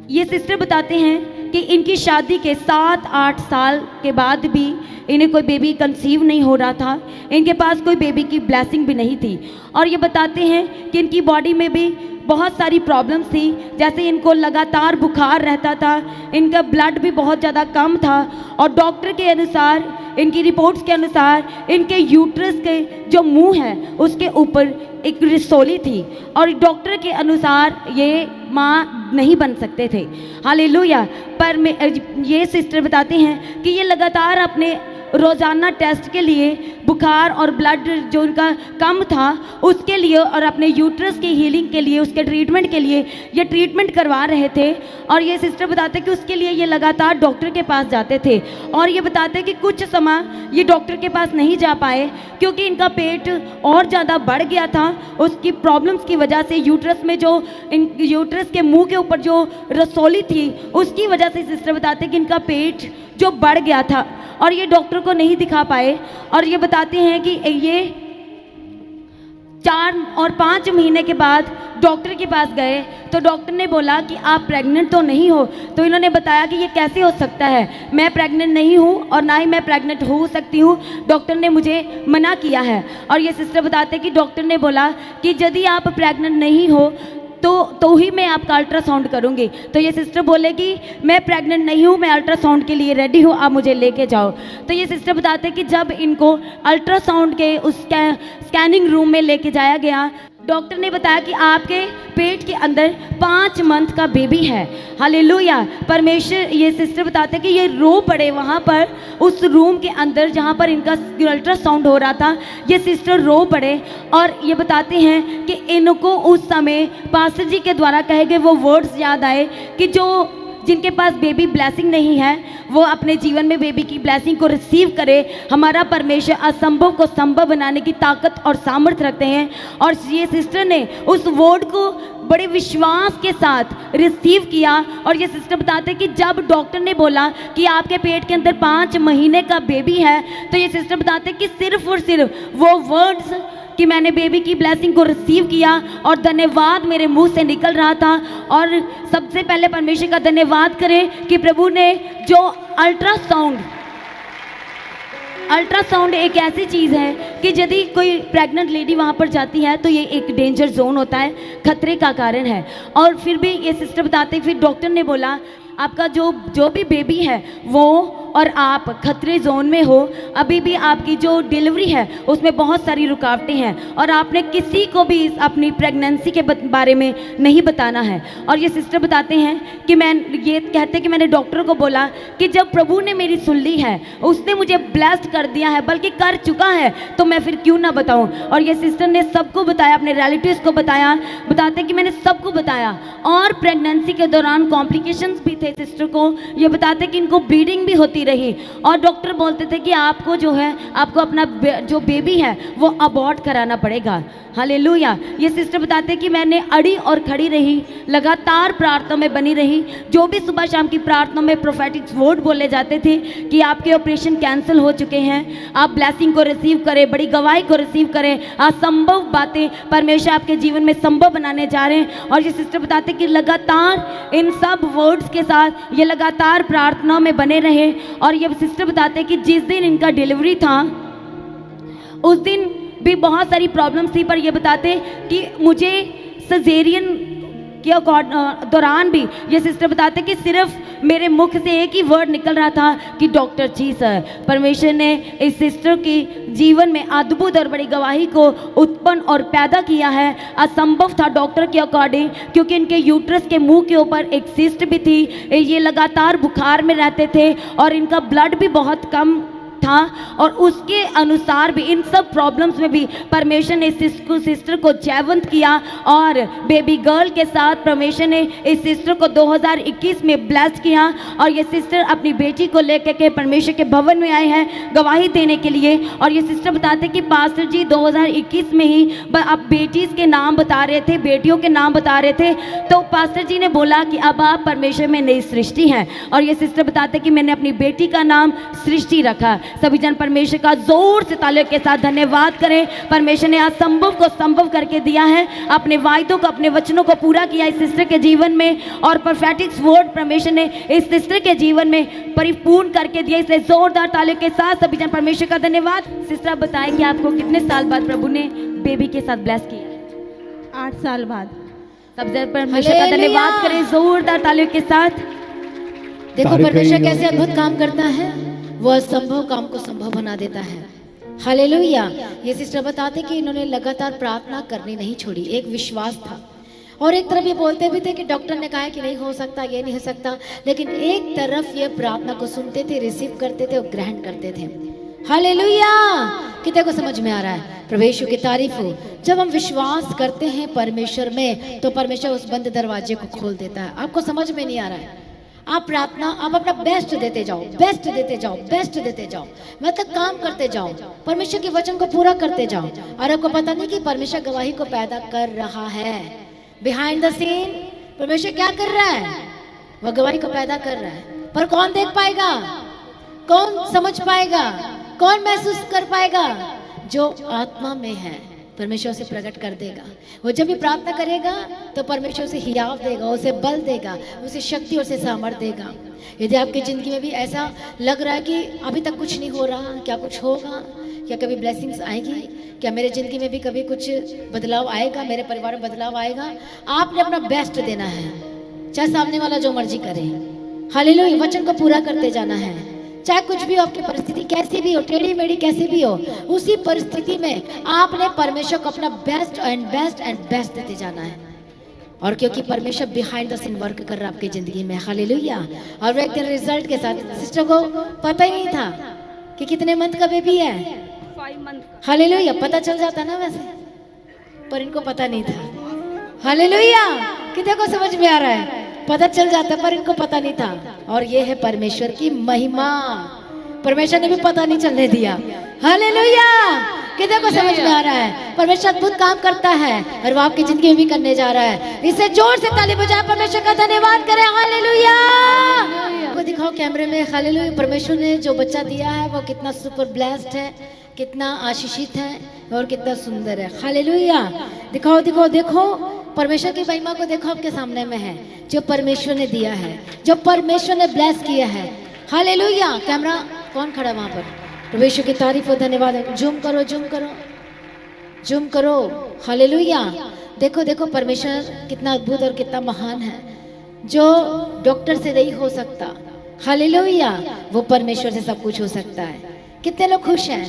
ये सिस्टर बताते हैं कि इनकी शादी के 7-8 साल के बाद भी इन्हें कोई बेबी कंसीव नहीं हो रहा था, इनके पास कोई बेबी की ब्लेसिंग भी नहीं थी। और ये बताते हैं कि इनकी बॉडी में भी बहुत सारी प्रॉब्लम्स थी, जैसे इनको लगातार बुखार रहता था, इनका ब्लड भी बहुत ज़्यादा कम था और डॉक्टर के अनुसार, इनकी रिपोर्ट्स के अनुसार इनके यूट्रस के जो मुंह है उसके ऊपर एक रिसोली थी और डॉक्टर के अनुसार ये माँ नहीं बन सकते थे। हालेलुया। पर ये सिस्टर बताते हैं कि ये लगातार अपने रोज़ाना टेस्ट के लिए बुखार और ब्लड जो उनका कम था उसके लिए और अपने यूट्रस की हीलिंग के लिए, उसके ट्रीटमेंट के लिए ये ट्रीटमेंट करवा रहे थे। और ये सिस्टर बताते कि उसके लिए ये लगातार डॉक्टर के पास जाते थे और ये बताते कि कुछ समय ये डॉक्टर के पास नहीं जा पाए क्योंकि इनका पेट और ज़्यादा बढ़ गया था। उसकी प्रॉब्लम्स की वजह से यूट्रस में जो यूट्रस के मुँह के ऊपर जो रसोली थी उसकी वजह से सिस्टर बताते कि इनका पेट जो बढ़ गया था और ये डॉक्टर को नहीं दिखा पाए। और ये बताते हैं कि ये 4 और 5 महीने के बाद डॉक्टर के पास गए तो डॉक्टर ने बोला कि आप प्रेग्नेंट तो नहीं हो। तो इन्होंने बताया कि ये कैसे हो सकता है, मैं प्रेग्नेंट नहीं हूँ और ना ही मैं प्रेग्नेंट हो सकती हूँ, डॉक्टर ने मुझे मना किया है। और ये सिस्टर बताते हैं कि डॉक्टर ने बोला कि यदि आप प्रेग्नेंट नहीं हो तो ही मैं आपका अल्ट्रासाउंड करूंगी। तो ये सिस्टर बोले कि मैं प्रेग्नेंट नहीं हूँ, मैं अल्ट्रासाउंड के लिए रेडी हूँ, आप मुझे लेके जाओ। तो ये सिस्टर बताते हैं कि जब इनको अल्ट्रासाउंड के उस स्कैनिंग रूम में लेके जाया गया, डॉक्टर ने बताया कि आपके पेट के अंदर 5 मंथ का बेबी है। हालेलुया। परमेश्वर, ये सिस्टर बताते हैं कि ये रो पड़े वहाँ पर उस रूम के अंदर जहाँ पर इनका अल्ट्रासाउंड हो रहा था, ये सिस्टर रो पड़े और ये बताते हैं कि इनको उस समय पास्टर जी के द्वारा कहे गए वो वर्ड्स याद आए कि जिनके पास बेबी ब्लेसिंग नहीं है वो अपने जीवन में बेबी की ब्लेसिंग को रिसीव करे। हमारा परमेश्वर असंभव को संभव बनाने की ताकत और सामर्थ्य रखते हैं। और ये सिस्टर ने उस वर्ड को बड़े विश्वास के साथ रिसीव किया। और ये सिस्टर बताते हैं कि जब डॉक्टर ने बोला कि आपके पेट के अंदर 5 महीने का बेबी है, तो ये सिस्टर बताते हैं कि सिर्फ और सिर्फ वो वर्ड्स कि मैंने बेबी की ब्लेसिंग को रिसीव किया और धन्यवाद मेरे मुंह से निकल रहा था। और सबसे पहले परमेश्वर का धन्यवाद करें कि प्रभु ने जो अल्ट्रासाउंड एक ऐसी चीज़ है कि यदि कोई प्रेग्नेंट लेडी वहाँ पर जाती है तो ये एक डेंजर जोन होता है, खतरे का कारण है। और फिर भी ये सिस्टर बताते फिर डॉक्टर ने बोला आपका जो भी बेबी है वो और आप खतरे जोन में हो, अभी भी आपकी जो डिलीवरी है उसमें बहुत सारी रुकावटें हैं और आपने किसी को भी इस अपनी प्रेगनेंसी के बारे में नहीं बताना है। और ये सिस्टर बताते हैं कि ये कहते हैं कि मैंने डॉक्टर को बोला कि जब प्रभु ने मेरी सुन ली है, उसने मुझे ब्लेस्ड कर दिया है, बल्कि कर चुका है, तो मैं फिर क्यों ना बताऊं। और ये सिस्टर ने सबको बताया, अपने रिलेटिव्स को बताया, बताते कि मैंने सबको बताया। और प्रेगनेंसी के दौरान कॉम्प्लिकेशंस भी थे सिस्टर को, ये बताते कि इनको ब्लीडिंग भी होती रही और डॉक्टर बोलते थे कि आपको जो है, आपको अपना जो बेबी है वो अबॉर्ट कराना पड़ेगा। हालेलुया। ये सिस्टर बताते कि मैंने अड़ी और खड़ी रही, लगातार प्रार्थना में बनी रही। जो भी सुबह शाम की प्रार्थना में प्रोफेटिक वर्ड बोले जाते थे कि आपके ऑपरेशन कैंसिल हो चुके हैं, आप ब्लेसिंग को रिसीव करें, बड़ी गवाही को रिसीव करें, असंभव बातें परमेश्वर आपके जीवन में संभव बनाने जा रहे हैं। और ये सिस्टर बताते कि लगातार इन सब वर्ड्स के साथ ये लगातार प्रार्थना में बने रहे। और ये सिस्टर बताते कि जिस दिन इनका डिलीवरी था उस दिन भी बहुत सारी प्रॉब्लम्स थी, पर ये बताते कि मुझे सजेरियन के दौरान भी ये सिस्टर बताते कि सिर्फ मेरे मुख से एक ही वर्ड निकल रहा था कि डॉक्टर जी सर। परमेश्वर ने इस सिस्टर की जीवन में अद्भुत और बड़ी गवाही को उत्पन्न और पैदा किया है। असंभव था डॉक्टर के अकॉर्डिंग, क्योंकि इनके यूट्रस के मुंह के ऊपर एक सिस्ट भी थी, ये लगातार बुखार में रहते थे और इनका ब्लड भी बहुत कम था। और उसके अनुसार भी इन सब प्रॉब्लम्स में भी परमेश्वर ने इस सिस्टर को जयवंत किया और बेबी गर्ल के साथ परमेश्वर ने इस सिस्टर को 2021 में ब्लेस किया। और ये सिस्टर अपनी बेटी को लेकर के परमेश्वर के भवन में आए हैं गवाही देने के लिए। और ये सिस्टर बताते कि पास्टर जी 2021 में ही आप बेटीज के नाम बता रहे थे, बेटियों के नाम बता रहे थे, तो पास्टर जी ने बोला कि अब आप परमेश्वर में नई सृष्टि हैं। और ये सिस्टर बताते कि मैंने अपनी बेटी का नाम सृष्टि रखा। सभी जन परमेश्वर का जोर से तालियों के साथ धन्यवाद करें। परमेश्वर ने असंभव को संभव करके दिया है, अपने वायदों को, अपने वचनों को पूरा किया इस सिस्टर के जीवन में। और प्रोफेटिक वर्ड परमेश्वर ने इस सिस्टर के जीवन में परिपूर्ण करके दिया। इसलिए जोरदार तालियों के साथ सभी जन परमेश्वर का धन्यवाद। सिस्टर बताएं कि आपको कितने साल बाद प्रभु ने बेबी के साथ ब्लेस किया? 8 साल बाद। सब जन परमेश्वर का धन्यवाद करें जोरदार तालियों के साथ। देखो परमेश्वर कैसे अद्भुत काम करता है, वो असंभव काम को संभव बना देता है। हालेलुया। ये सिस्टर बताते कि इन्होंने लगातार प्रार्थना करनी नहीं छोड़ी, एक विश्वास था। और एक तरफ ये बोलते भी थे कि डॉक्टर ने कहा है कि नहीं हो सकता, ये नहीं हो सकता, लेकिन एक तरफ ये प्रार्थना को सुनते थे, रिसीव करते थे और ग्रहण करते थे। हालेलुया। कितने को समझ में आ रहा है? परमेश्वर की तारीफ हो। जब हम विश्वास करते हैं परमेश्वर में, तो परमेश्वर उस बंद दरवाजे को खोल देता है। आपको समझ में नहीं आ रहा है? आप प्रार्थना, आप अपना बेस्ट देते जाओ, बेस्ट देते जाओ, बेस्ट देते जाओ, मतलब काम करते जाओ, परमेश्वर के वचन को पूरा करते जाओ। और आपको पता नहीं कि परमेश्वर गवाही को पैदा कर रहा है। बिहाइंड द सीन परमेश्वर क्या कर रहा है? वह गवाही को पैदा कर रहा है। पर कौन देख पाएगा? कौन समझ पाएगा? कौन महसूस कर पाएगा? जो आत्मा में है परमेश्वर से प्रकट कर देगा। वो जब भी प्रार्थना करेगा तो परमेश्वर से हियाव देगा, उसे बल देगा, उसे शक्ति और उसे सामर्थ देगा। यदि आपकी ज़िंदगी में भी ऐसा लग रहा है कि अभी तक कुछ नहीं हो रहा, क्या कुछ होगा? क्या कभी ब्लेसिंग्स आएगी? क्या मेरे ज़िंदगी में भी कभी कुछ बदलाव आएगा? मेरे परिवार में बदलाव आएगा? आपने अपना बेस्ट देना है, चाहे सामने वाला जो मर्जी करे। हालेलुया। वचन को पूरा करते जाना है, चाहे कुछ भी हो, आपकी परिस्थिति कैसी भी हो, टेढ़ी मेढ़ी कैसी भी हो, उसी परिस्थिति में आपने परमेश्वर को अपना best and best and best देते जाना है। और क्योंकि परमेश्वर बिहाइंड द सीन वर्क कर रहा है आपकी जिंदगी में। हालेलुया। और वो एक दिन रिजल्ट के साथ, सिस्टर को पता ही नहीं था कि कितने मंथ का बेबी है, 5 मंथ। हालेलुया। पता चल जाता ना वैसे, पर इनको पता नहीं था। हालेलुया। कितने को समझ में आ रहा है? पता चल जाता, पर इनको पता नहीं था। और ये है परमेश्वर की महिमा। परमेश्वर ने भी पता नहीं चलने दिया। हालेलुया। कितने को समझ में आ रहा है? परमेश्वर अद्भुत काम करता है और वो आपकी जिंदगी में भी करने जा रहा है। इसे जोर से ताली बजाएं, परमेश्वर का धन्यवाद करें। हालेलुया। वो दिखाओ कैमरे में। हालेलुया। परमेश्वर ने जो बच्चा दिया है वो कितना सुपर ब्लेस्ड है, कितना आशीषित है और कितना सुंदर है। हालेलुया। दिखाओ दिखाओ, देखो परमेश्वर की महिमा को देखो, आपके सामने में है जो परमेश्वर ने दिया है, जो परमेश्वर ने ब्लेस किया है। हालेलुया। कैमरा कौन खड़ा वहां पर? परमेश्वर की तारीफ और धन्यवाद। जूम करो, जूम करो, जूम करो। हालेलुया। देखो देखो परमेश्वर कितना अद्भुत और कितना महान है, जो डॉक्टर से नहीं हो सकता, हालेलुया। वो परमेश्वर से सब कुछ हो सकता है। कितने लोग खुश हैं,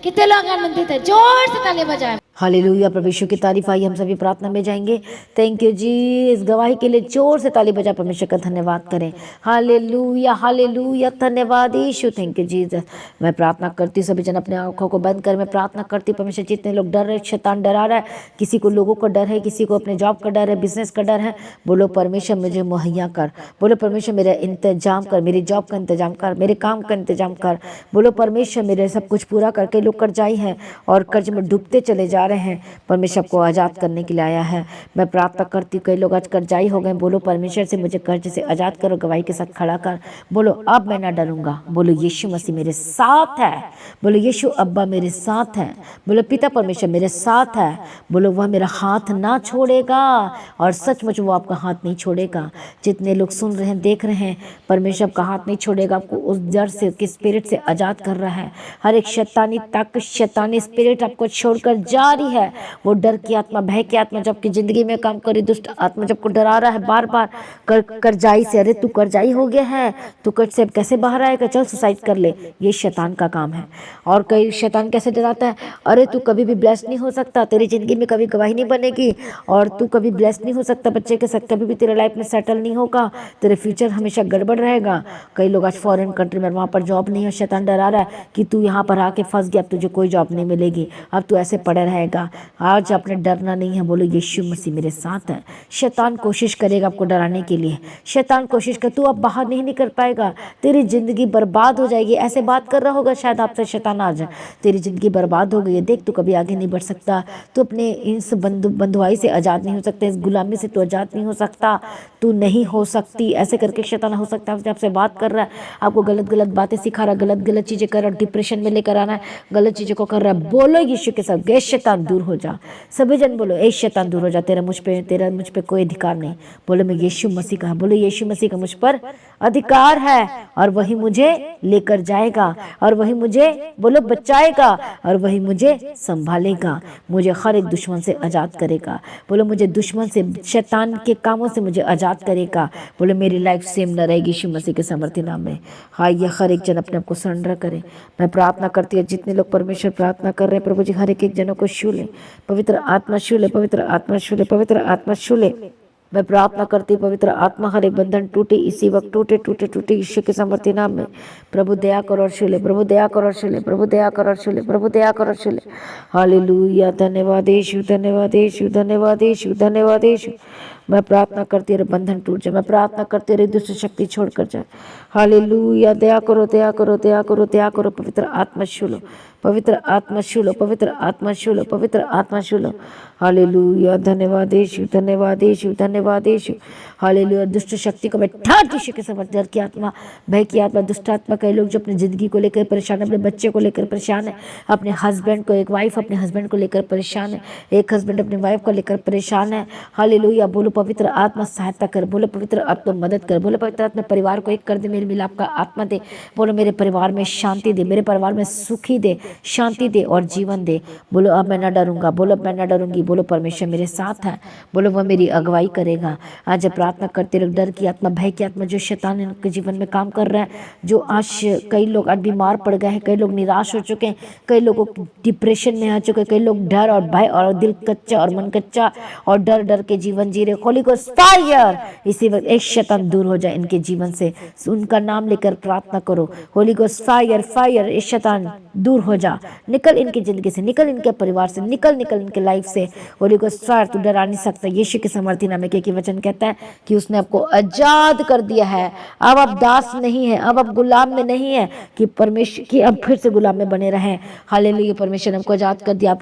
कितने लोग आनंदित हैं? जोर से ताली बजाएं। हालेलुया। परमेश्वर की तारीफ आई। हम सभी प्रार्थना में जाएंगे। थैंक यू जी। इस गवाही के लिए जोर से ताली बजा परमेश्वर का धन्यवाद करें। Hallelujah, hallelujah. धन्यवाद यीशु। Thank you Jesus. मैं प्रार्थना करती हूँ, सभी जन अपने आंखों को बंद कर मैं प्रार्थना करती हूँ। परमेश्वर, जितने लोग डर रहे, शैतान डरा रहा है, किसी को लोगों का डर है, किसी को अपने जॉब का डर है, बिजनेस का डर है, बोलो परमेश्वर मुझे मुहैया कर। बोलो परमेश्वर मेरा इंतजाम कर, मेरी जॉब का इंतजाम कर, मेरे काम का इंतजाम कर। बोलो परमेश्वर मेरे सब कुछ पूरा कर। कई लोग कर्जाई हैं और कर्ज में डूबते चले जा रहे हैं। परमेश्वर को आज़ाद करने के लिए आया है। मैं प्रार्थना करती हूँ, कई लोग आज कर्जाई हो गए। बोलो परमेश्वर से मुझे कर्ज से आज़ाद करो, गवाही के साथ खड़ा कर। बोलो अब मैं ना डरूंगा। बोलो यीशु मसीह मेरे साथ है। बोलो यीशु अब्बा मेरे साथ है। बोलो पिता परमेश्वर मेरे साथ है। बोलो वह मेरा हाथ ना छोड़ेगा, और सचमुच वो आपका हाथ नहीं छोड़ेगा। जितने लोग सुन रहे हैं, देख रहे हैं, परमेश्वर आपका हाथ नहीं छोड़ेगा। आपको उस डर से, के स्पिरिट से आज़ाद कर रहा है। हर एक शैतानी ताकत, शैतानी स्पिरिट आपको छोड़कर जा रही है। वो डर की आत्मा, भय की आत्मा जो आपकी जिंदगी में काम करे, दुष्ट आत्मा जब को डरा रहा है बार बार कर्जाई से, अरे तू कर्जाई हो गया है, तू कर्ज से कैसे बाहर आएगा, चल सुसाइड कर ले, ये शैतान का काम है। और कई शैतान कैसे डराता है, अरे तू कभी भी ब्लेस नहीं हो सकता, तेरी जिंदगी में कभी गवाही नहीं बनेगी, और तू कभी ब्लेस नहीं हो सकता बच्चे के साथ, कभी भी तेरा लाइफ में सेटल नहीं होगा, तेरे फ्यूचर हमेशा गड़बड़ रहेगा। कई लोग आज फॉरेन कंट्री में, वहाँ पर जॉब नहीं है, शैतान डरा रहा है कि तू यहाँ पर आके फंस गया, अब तुझे कोई जॉब नहीं मिलेगी, अब तू ऐसे पड़े रहेगा। आज आपने डरना नहीं है। बोलो यीशु मसीह मेरे साथ है। शैतान कोशिश करेगा आपको डराने के लिए, शैतान कोशिश कर, तू अब बाहर नहीं निकल पाएगा, तेरी जिंदगी बर्बाद हो जाएगी, ऐसे बात कर रहा होगा शायद आपसे शैतान आज, तेरी जिंदगी बर्बाद हो गई है, देख तू कभी आगे नहीं बढ़ सकता, तू अपने इस बंधुआई से आज़ाद नहीं हो सकता, इस गुलामी से तू आज़ाद नहीं हो सकता, तू नहीं हो सकती, ऐसे करके शैतान हो सकता है आपसे बात कर रहा है, आपको गलत गलत बातें सिखा रहा है, गलत गलत चीज़ें कर रहा है, डिप्रेशन में लेकर आना है, गलत चीज़ों को कर रहा है। बोलो यीशु के साथ, ए शैतान दूर हो जा। सभी जन बोलो ए शैतान दूर हो जा, तेरा मुझ पे कोई अधिकार नहीं। बोलो मैं यीशु मसीह का, बोलो यीशु मसीह का मुझ पर अधिकार है, और वही मुझे लेकर जाएगा, और वही मुझे बोलो बचाएगा, और वही मुझे संभालेगा, मुझे हर एक दुश्मन से आज़ाद करेगा। बोलो मुझे दुश्मन से, शैतान के कामों से मुझे आज़ाद करेगा। बोलो मेरी लाइफ सेम न रहेगी यीशु मसीह के सामर्थ्य नाम में। हाँ, ये हर एक जन अपने आप को सरेंडर करे। मैं प्रार्थना करती हूँ, जितने लोग परमेश्वर प्रार्थना कर रहे हैं, प्रभु जी हर एक जनों को छू ले, पवित्र आत्मा छू ले, पवित्र आत्मा छू ले, पवित्र आत्मा छू ले। मैं प्रार्थना करती हूँ, पवित्र आत्मा हर एक बंधन टूटे इसी वक्त, टूटे टूटे टूटे यीशु के सामर्थ्य नाम में। प्रभु दया करो और छू ले, प्रभु दया करो और छू ले, प्रभु दया करो और छू ले, प्रभु दया करो और छू ले। हालेलुया। धन्यवाद यीशु, धन्यवाद यीशु, धन्यवाद यीशु, धन्यवाद यीशु। मैं प्रार्थना करती हूँ बंधन टूट जाए, मैं प्रार्थना करती हूँ दुष्ट शक्ति छोड़कर जाए। हालेलुया। दया करो, दया करो, दया करो, दया करो। पवित्र आत्मा छू लो, पवित्र आत्मा छू लो, पवित्र आत्मा छू लो, पवित्र आत्मा छू लो। हालेलुया। धन्यवाद यीशु, धन्यवाद यीशु, धन्यवाद यीशु। हालेलुया। दुष्ट शक्ति को बैठा यीशु के सामर्थ्य, डर की आत्मा, भय की आत्मा, दुष्ट आत्मा। कई लोग जो अपनी जिंदगी को लेकर परेशान है, अपने बच्चे को लेकर परेशान है, अपने हस्बैंड को, एक वाइफ अपने हस्बैंड को लेकर परेशान है, एक हस्बैंड अपनी वाइफ को लेकर परेशान है। हालेलुया। बोलो पवित्र आत्मा सहायता कर, बोलो पवित्र आत्मा मदद कर, बोलो पवित्र आत्मा परिवार को एक कर दे, मेल मिलाप का आत्मा दे। बोलो मेरे परिवार में शांति दे, मेरे परिवार में सुखी दे, शांति दे और जीवन दे। बोलो अब मैं ना डरूंगा, बोलो अब मैं ना डरूंगी। बोलो परमेश्वर मेरे साथ है, बोलो वह मेरी अगुवाई करेगा। आज प्रार्थना करते रहो, डर की आत्मा, भय की आत्मा जो शैतान इनके जीवन में काम कर रहा है, जो आज कई लोग आज बीमार पड़ गए हैं, कई लोग निराश हो चुके हैं, कई लोगों डिप्रेशन में आ चुके हैं, कई लोग डर और भय और दिल कच्चा और मन कच्चा और डर डर के जीवन जी रहे। होली गोस्ट फायर, इसी वक्त एक शैतान दूर हो जाए इनके जीवन से, उनका नाम लेकर प्रार्थना करो। होली गोस्ट फायर, फायर, इस शैतान दूर हो जा, निकल इनकी जिंदगी से, निकल इनके परिवार से, निकल निकल इनके लाइफ से। होली गोस्ट फायर, तू डरा नहीं सकता। यीशु के समर्थी नाम में, क्योंकि वचन कहता है कि उसने आपको आजाद कर दिया है। अब आप दास नहीं है, अब आप गुलाम में नहीं है कि परमेश्वर की अब फिर से गुलाम में बने रहें। हालेलुया। परमेश्वर ने आपको आजाद कर दिया।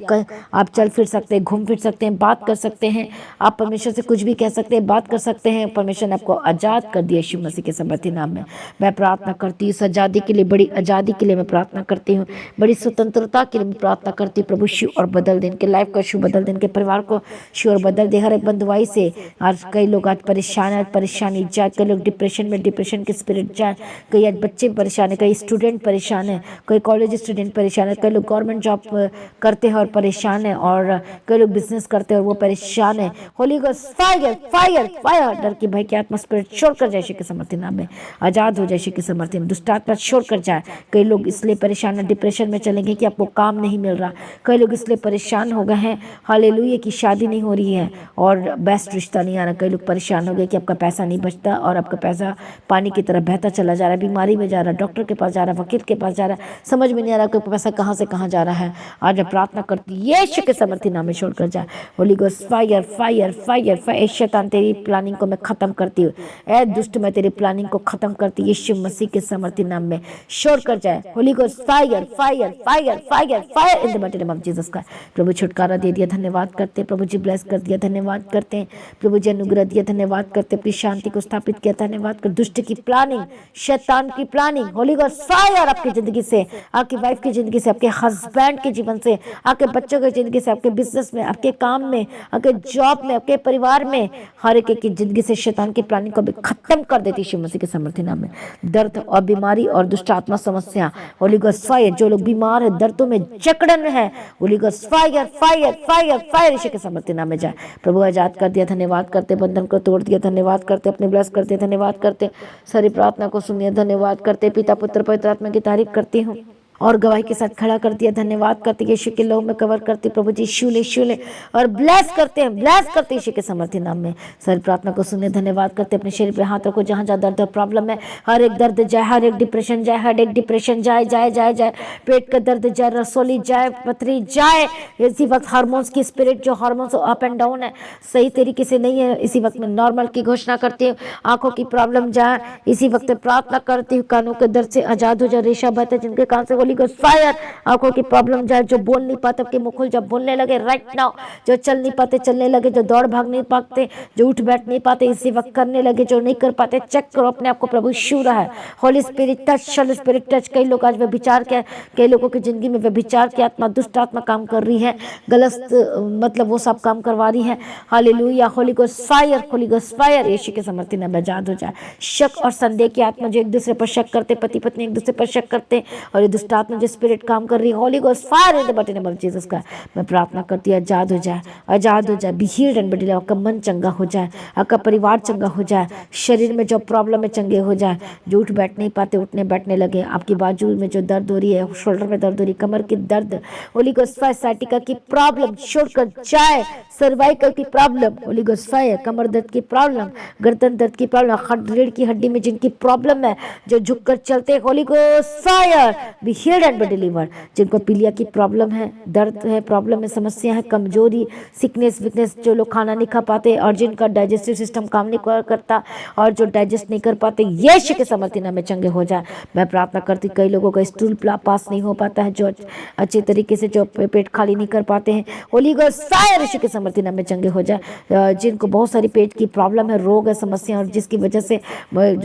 आप चल फिर सकते हैं, घूम फिर सकते हैं, बात कर सकते हैं, आप परमेश्वर से कुछ भी कह सकते हैं, बात कर सकते हैं। परमेश्वर ने आपको आजाद कर दिया यीशु मसीह के समर्थी नाम में। मैं प्रार्थना करती हूँ इस आज़ादी के लिए, बड़ी आज़ादी के लिए मैं प्रार्थना करती हूँ, बड़ी स्वतंत्रता के लिए मैं प्रार्थना करती हूँ। प्रभु शिव और बदल दे इनके लाइफ को, शिव बदल दे इनके परिवार को, शिव और बदल दे। हर एक बंधुआई से आज कई लोग आज परेशान है, परेशानी जाए, कई लोग डिप्रेशन में, डिप्रेशन के स्पिरिट जाए, कई आज बच्चे परेशान है, कई स्टूडेंट परेशान है, कई कॉलेज स्टूडेंट परेशान है, कई लोग गवर्नमेंट जॉब करते हैं और परेशान है, और कई लोग बिजनेस करते हैं और वो परेशान है। Holy ghost fire fire fire fire, डर की भय की आत्मा स्पिरिट छोड़कर जाए यीशु के समर्थी नाम में, आजाद हो जाए यीशु के समर्थी में, दुष्ट आत्मा छोड़कर जाए। कई लोग इसलिए परेशान है, डिप्रेशन में चलेंगे कि आपको काम नहीं मिल रहा। कई लोग इसलिए परेशान हो गए हैं हालेलुया की शादी नहीं हो रही है और बेस्ट रिश्ता नहीं आ रहा। कई लोग परेशान हो गए कि आपका पैसा नहीं बचता और आपका पैसा पानी की तरह बहता चला जा रहा है, बीमारी में जा रहा है, डॉक्टर के पास जा रहा है, वकील के पास जा रहा है, समझ में नहीं आ रहा कि पैसा कहाँ से कहाँ जा रहा है। आज मैं प्रार्थना करती यीशु के समर्थी नाम में छोड़कर जाए। Holi ghost fire fire fire fire, शैतान तेरी प्लानिंग को मैं खत्म करती हूँ, ए दुष्ट मैं तेरी प्लानिंग को खत्म करती यीशु मसीह के समर्थी नाम में छोड़कर जाए। Holi ghost fire fire fire fire fire in the mighty name of Jesus का। प्रभु छुटकारा दे दिया, धन्यवाद करते हैं। प्रभु जी ब्लेस कर दिया, धन्यवाद करते हैं। प्रभु जी अनुग्रह दिया, धन्यवाद करते हैं। अपनी शांति को स्थापित किया, धन्यवाद कर। दुष्ट की प्लानिंग, शैतान की प्लानिंग, होली गोस्ट फायर आपकी जिंदगी से, आपकी वाइफ की जिंदगी से, आपके हस्बैंड के जीवन से, आपके बच्चों की जिंदगी से, आपके बिजनेस में, आपके काम में, आपके जॉब में, आपके परिवार में, हर एक की जिंदगी से शैतान की प्लानिंग को भी खत्म कर देती यीशु मसीह के समर्थी नाम में। दर्द और बीमारी और दुष्ट आत्मा समस्या, होली गोस्ट फायर, जो लोग बीमार है, दर्दों में जकड़न में है, holy ghost fire fire fire fire Yeshu के समर्थी नाम में जाए। प्रभु आजाद कर दिया, धन्यवाद करते। बंधन को तोड़ दिया, धन्यवाद करते। अपने ब्लेस करते, धन्यवाद करते। सारी प्रार्थना को सुनिए, धन्यवाद करते। पिता पुत्र पवित्र आत्मा की तारीफ करती हूँ और गवाही के साथ खड़ा कर दिया, धन्यवाद करते। यीशु के लोग में कवर करते प्रभु जी, शूले शूले और ब्लेस करते हैं, ब्लेस करते यीशु के समर्थी नाम में। सारी प्रार्थना को सुने, धन्यवाद करते। अपने शरीर पे हाथ रखो, जहाँ जहाँ दर्द और प्रॉब्लम है, हर एक दर्द जाए, हर एक डिप्रेशन जाए, हर एक डिप्रेशन जाए जाए जाए जाए, पेट का दर्द जाए, रसोली जाए, पथरी जाए। इसी वक्त हार्मोन्स की स्पिरिट, जो हार्मोन्स अप एंड डाउन है, सही तरीके से नहीं है, इसी वक्त में नॉर्मल की घोषणा करती हूँ। आंखों की प्रॉब्लम जाए, इसी वक्त प्रार्थना करती हूँ। कानों के दर्द से आजाद हो जाए। रेशा बहते जिनके कान से, होली गोस्ट फायर, आंखों की प्रॉब्लम जाए, जो बोल नहीं पाते के मुंह खुल जब बोलने लगे राइट नाउ, जो चल नहीं पाते चलने लगे, जो दौड़ भाग नहीं पाते, जो उठ बैठ नहीं पाते इसी वक्त करने लगे, जो नहीं कर पाते चेक करो अपने आप को, प्रभु छू रहा है। Holi spirit touch, Holi spirit touch. कई लोग आज व्यभिचार के, कई लोगों की जिंदगी में व्यभिचार की आत्मा, दुष्ट आत्मा काम कर रही है, गलत मतलब वो सब काम करवा रही है। Hallelujah, holy ghost fire, holy ghost fire Yeshu के समर्थी नाम में आजाद हो जाए। शक और संदेह की आत्मा, जो एक दूसरे पर शक करते, पति पत्नी एक दूसरे पर शक करते, और ये दुष्ट आत्मा जो स्पिरिट काम कर रही है, holy ghost fire in the mighty name of Jesus का मैं प्रार्थना करती हूँ, आजाद हो जाए, आजाद हो जाए। B healed and be delivered. आपका मन चंगा हो जाए, आपका परिवार चंगा हो जाए, शरीर में जो प्रॉब्लम है चंगे हो जाए, जो उठ बैठ नहीं पाते उठने बैठने लगे, आपकी बाजू में जो दर्द हो रही है, शोल्डर में दर्द हो रही है, कमर की दर्द, होली गोस्ट फायर, साइटिका की प्रॉब्लम छोड़कर जाए। सर्वाइकल की प्रॉब्लम, होली गोस्ट फायर, कमर दर्द की प्रॉब्लम, गर्दन दर्द की प्रॉब्लम, रीढ़ की हड्डी में जिनकी प्रॉब्लम है, जो झुककर चलते, Holi ghost fire, B healed and be delivered. जिनको पीलिया की प्रॉब्लम है, दर्द है, प्रॉब्लम है, समस्या है, कमजोरी, सिकनेस वीकनेस, जो लोग खाना नहीं खा पाते और जिनका डाइजेस्टिव सिस्टम काम नहीं करता और जो डाइजेस्ट नहीं कर पाते, यीशु के समर्थी नाम में चंगे हो जाए। मैं प्रार्थना करती, कई लोगों का स्टूल पास नहीं हो पाता है, जो अच्छे तरीके से जो पेट खाली नहीं कर पाते हैं, होली गोस्ट फायर यीशु के समर्थी नाम में चंगे हो जाए। जिनको बहुत सारी पेट की प्रॉब्लम है, रोग है, समस्या, और जिसकी वजह से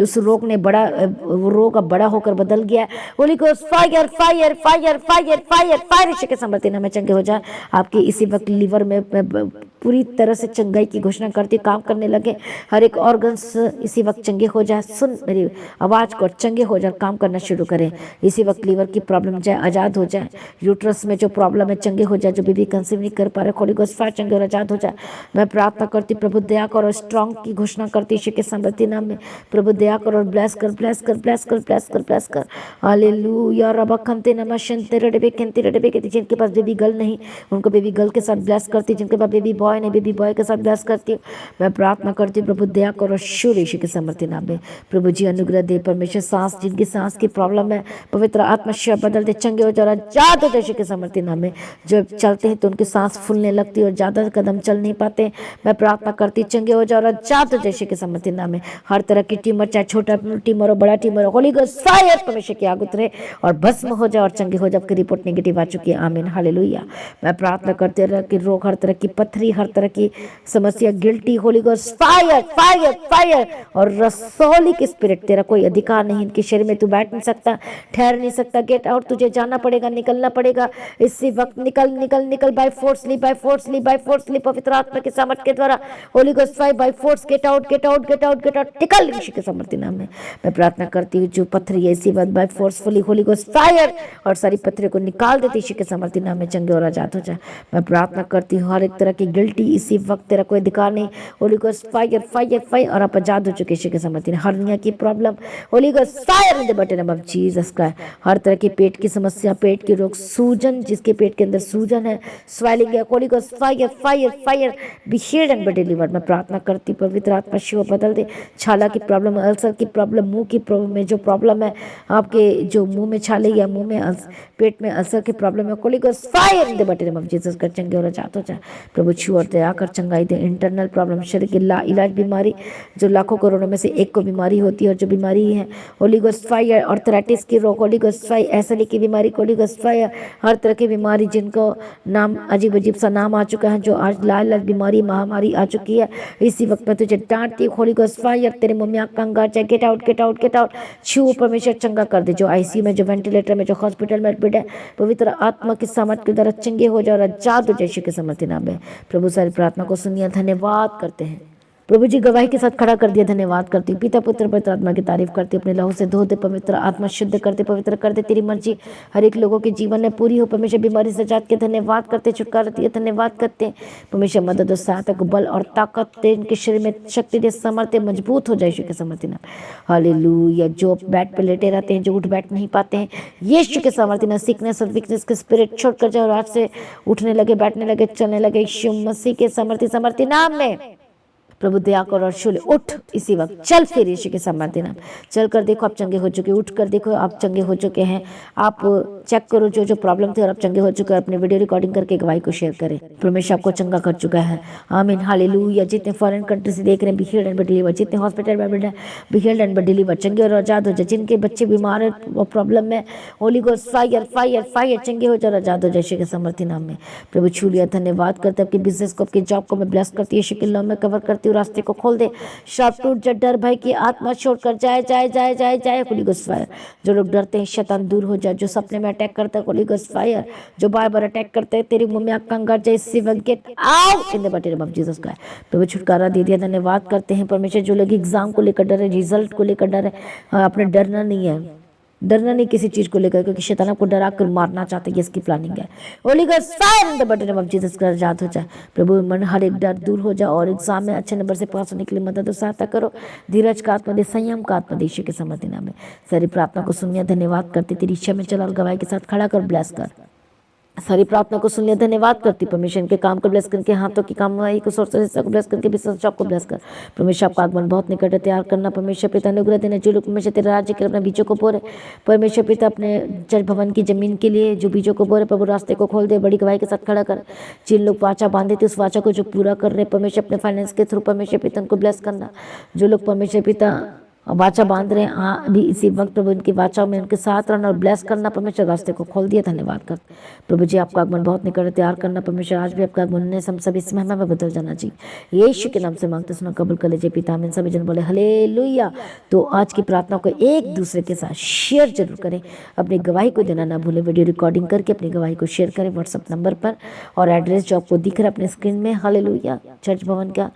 उस रोग ने बड़ा, वो रोग अब बड़ा होकर बदल गया है, holy ghost fire fire fire fire fire fire Yeshu के समर्थी नाम में चंगे हो जाए। आपके इसी वक्त लीवर में पूरी तरह से चंगाई की घोषणा करती, काम करने लगे, हर एक ऑर्गन्स इसी वक्त चंगे हो जाए। सुन मेरी आवाज को, चंगे हो जाए, काम करना शुरू करें। इसी वक्त लीवर की प्रॉब्लम जाए, आजाद हो जाए। यूट्रस में जो प्रॉब्लम है चंगे हो जाए, जो बेबी कंसीव नहीं कर पा रहे, होली गोस्ट फायर चंगे और आजाद हो जाए। मैं प्रार्थना करती, प्रभु दया कर और स्ट्रॉन्ग की घोषणा करती यीशु के समर्थी नाम में। प्रभु दया कर और ब्लेस कर, ब्लेस कर, ब्लेस कर, ब्लेस कर, ब्लेस कर। हालेलुया, रबा खंते नमा शंते रडबे केंते रडबे के। जिनके पास बेबी गर्ल नहीं, उनको बेबी गर्ल के साथ ब्लेस करती। जिनके पास बेबी बॉय नहीं, बेबी बॉय के साथ ब्लेस करती हूँ। मैं प्रार्थना करती हूँ, प्रभु दया करो शूर यीशु के समर्थी नाम में। प्रभु जी अनुग्रह दे। परमेश्वर सांस, जिनकी सांस की प्रॉब्लम है, पवित्र आत्मा शव बदल दे, चंगे हो जाओ, आजाद हो यीशु के समर्थी नाम में। जब चलते हैं तो उनकी सांस फूलने लगती है और ज्यादा कदम चल नहीं पाते। मैं प्रार्थना करती, चंगे हो जाओ, आजाद हो यीशु के समर्थी नाम में। हर तरह की ट्यूमर, चाहे छोटा ट्यूमर हो, बड़ा ट्यूमर हो, होली गोस्ट फायर परमेश्वर की आग उतरे और भस्म हो जाए और चंगे हो जाए। आपकी रिपोर्ट नेगेटिव आ चुकी है, आमीन, हालेलुया। मैं प्रार्थना करते रह कि रोग, हर तरह की पथरी, हर तरह की समस्या, guilty, Holi ghost fire fire fire और रसौली की स्पिरिट, तेरा कोई अधिकार नहीं इनके शरीर में। तू बैठ नहीं सकता, ठहर नहीं सकता, गेट आउट, तुझे जाना पड़ेगा, निकलना पड़ेगा इसी वक्त। निकल निकल निकल, बाय फोर्सली, बाय फोर्सली, बाय फोर्सली, पवित्र आत्मा के सामर्थ के द्वारा, Holi ghost fire, by force, get out, get out, get out, get out, निकल यीशु के समर्थी नाम में। मैं प्रार्थना करती हूँ, जो पथरी है इसी वक्त by forcefully, holy ghost fire और सारी पथरी को निकाल देती यीशु के समर्थी नाम में, चंगे और आजाद हो जाए। मैं प्रार्थना करती हूँ, हर एक तरह की गिल्ट एबिलिटी इसी वक्त तेरा कोई अधिकार नहीं। Holi ghost fire fire fire, और आप आजाद हो चुके यीशु के समर्थी। हर्निया की problem, holy ghost fire in the button of Jesus Christ. हर तरह की पेट की समस्या, पेट के रोग, सूजन, जिसके पेट के अंदर सूजन है, स्वेलिंग है, holy ghost fire fire fire, B healed and be delivered. मैं प्रार्थना करती पवित्र आत्मा शिव बदल दे। छाला की प्रॉब्लम, अल्सर की प्रॉब्लम, मुंह की प्रॉब्लम में जो प्रॉब्लम है आपके, जो मुंह में छाले या मुंह में पेट में अल्सर की प्रॉब्लम है, holy ghost fire in the button of Jesus कर चंगे और आजाद हो जाए। प्रभु छू और दया कर चंगाई दे। इंटरनल प्रॉब्लम, शरीर की ला इलाज बीमारी, जो लाखों करोड़ों में से एक को बीमारी होती है और जो बीमारी है, होली गोस्ट फायर। ऑर्थराइटिस की रोग, होली गोस्ट फायर। एसिडी की बीमारी, होली गोस्ट फायर। हर तरह की बीमारी जिनको नाम अजीब अजीब सा नाम आ चुका है, जो आज लाल लाल बीमारी महामारी आ चुकी है, इसी वक्त में तुझे डांटती हूँ, होली गोस्ट फायर। तेरे मुंह में आग का अंगार जाए, get out get out get out. छू परमेश्वर चंगा कर दे। जो आईसीयू में, जो वेंटिलेटर में, जो हॉस्पिटल में एडमिट है, पवित्र आत्मा की सामर्थ के द्वारा चंगे हो जाओ और आजाद हो जाए यीशु के समर्थी नाम में। प्रभु सारी प्रार्थना को सुनिए, धन्यवाद करते हैं। प्रभु जी गवाही के साथ खड़ा कर दिया, धन्यवाद करती हूँ। पिता पुत्र पवित्र आत्मा की तारीफ करते, अपने लहू से धो दे, पवित्र आत्मा शुद्ध करते, पवित्र कर दे। तेरी मर्जी हर एक लोगों के जीवन में पूरी हो। परमेश्वर बीमारी से जात के धन्यवाद करते, छुटकारा दिए, धन्यवाद करते। परमेश्वर मदद और सहायता को, बल और ताकत दे, इनके शरीर में शक्ति दे, समर्थ मजबूत हो जाए यीशु के समर्थी नाम। हालेलुया। जो बेड पे लेटे रहते हैं, जो उठ बैठ नहीं पाते हैं, यीशु के समर्थी नाम। सिकनेस और वीकनेस के स्पिरिट छोड़ कर जाओ और आज से उठने लगे, बैठने लगे, चलने लगे यीशु मसीह के समर्थी नाम में। प्रभु दया कर और शुल उठ इसी वक्त, चल फिर यीशु के समर्थी नाम। चल कर देखो आप चंगे हो चुके, उठ कर देखो आप चंगे हो चुके हैं। आप चेक करो जो जो प्रॉब्लम थी और आप चंगे हो चुके हैं। अपने वीडियो रिकॉर्डिंग करके गवाही को शेयर करें। परमेश्वर आपको चंगा कर चुका है। आमीन हालेलुया। जितने फॉरेन कंट्री से देख रहे हैं, be healed and be delivered. जितने हॉस्पिटल में एडमिट है, be healed and be delivered. चंगे और आजाद हो जाए। जिनके बच्चे बीमार है, वो प्रॉब्लम में, holy ghost fire fire fire, चंगे हो जाए, आजाद हो जाए यीशु के समर्थी नाम में। प्रभु छू लिया, धन्यवाद करते। आपके बिजनेस को, आपकी जॉब को मैं ब्लेस करती हूँ, यीशु के नाम में कवर करती हूँ। रास्ते को खोल दे, श्राप टूट जाए, डर भय की आत्मा छोड़कर जाए जाए जाए जाए जाए, होली गोस्ट फायर। जो लोग डरते हैं, शैतान दूर हो जाए। जो सपने में अटैक करता है, होली गोस्ट फायर। जो बार बार अटैक करते हैं, तेरे मुंह में आग का अंगार जाए, इससे get out in the button of Jesus का। प्रभु छुटकारा दे दिया, धन्यवाद करते हैं परमेश्वर। जो लोग एग्जाम को लेकर डर है, रिजल्ट को लेकर डर है, आपने डरना नहीं है, डरना नहीं किसी चीज को लेकर, क्योंकि शैतान को डरा कर मारना चाहते हैं, ये इसकी प्लानिंग है। Holy ghost fire in the button of Jesus का, आजाद हो जाए प्रभु। मन हर एक डर दूर हो जाए और एग्जाम में अच्छे नंबर से पास होने के लिए मदद और सहायता करो। धीरज का आत्मा दे, संयम का आत्मा दे यीशु के समर्थी नाम में। सारी प्रार्थना को सुनिए, धन्यवाद करते। तेरी इच्छा में चला और गवाही के साथ खड़ा कर ब्लेस कर। सारी प्रार्थना को सुन लिया, धन्यवाद करती। परमेश्वर के काम को ब्लेस करके, हाथों की कामवाई को, सोर्स हिस्सा को ब्लेस करके, बिजनेस जॉब को ब्लेस कर। परमेश्वर आपका आगमन बहुत निकट है, तैयार करना। परमेश्वर पिता अनुग्रह देना। जो लोग परमेश्वर तेरे राज्य के लिए अपने बीजों को बोरे, परमेश्वर पिता अपने चर्च भवन की जमीन के लिए जो बीजों को बोरे, प्रभु रास्ते को खोल दे, बड़ी गवाही के साथ खड़ा कर। जिन लोग वाचा बांधे थे, उस वाचा को जो पूरा कर रहे, परमेश्वर अपने फाइनेंस के थ्रू, परमेश्वर पिता उनको ब्लेस करना। जो लोग परमेश्वर पिता वाचा बांध रहे हैं, अभी इसी वक्त प्रभु उनकी वाचाओं में उनके साथ रहना और ब्लेस करना। परमेश्वर रास्ते को खोल दिया, धन्यवाद कर। प्रभु जी आपका आगमन बहुत निकट है, तैयार करना। परमेश्वर आज भी आपका आगमन ने सभी इस महिमा में बदल जाना चाहिए। यीशु के नाम से मांगते सुना, कबूल कर लीजिए पिता। आमीन। सभी जन बोले हालेलुया। तो आज की प्रार्थना को एक दूसरे के साथ शेयर जरूर करें। अपनी गवाही को देना ना भूलें। वीडियो रिकॉर्डिंग करके अपनी गवाही को शेयर करें व्हाट्सएप नंबर पर, और एड्रेस जो आपको दिख रहा है अपने स्क्रीन में, हालेलुया चर्च भवन का,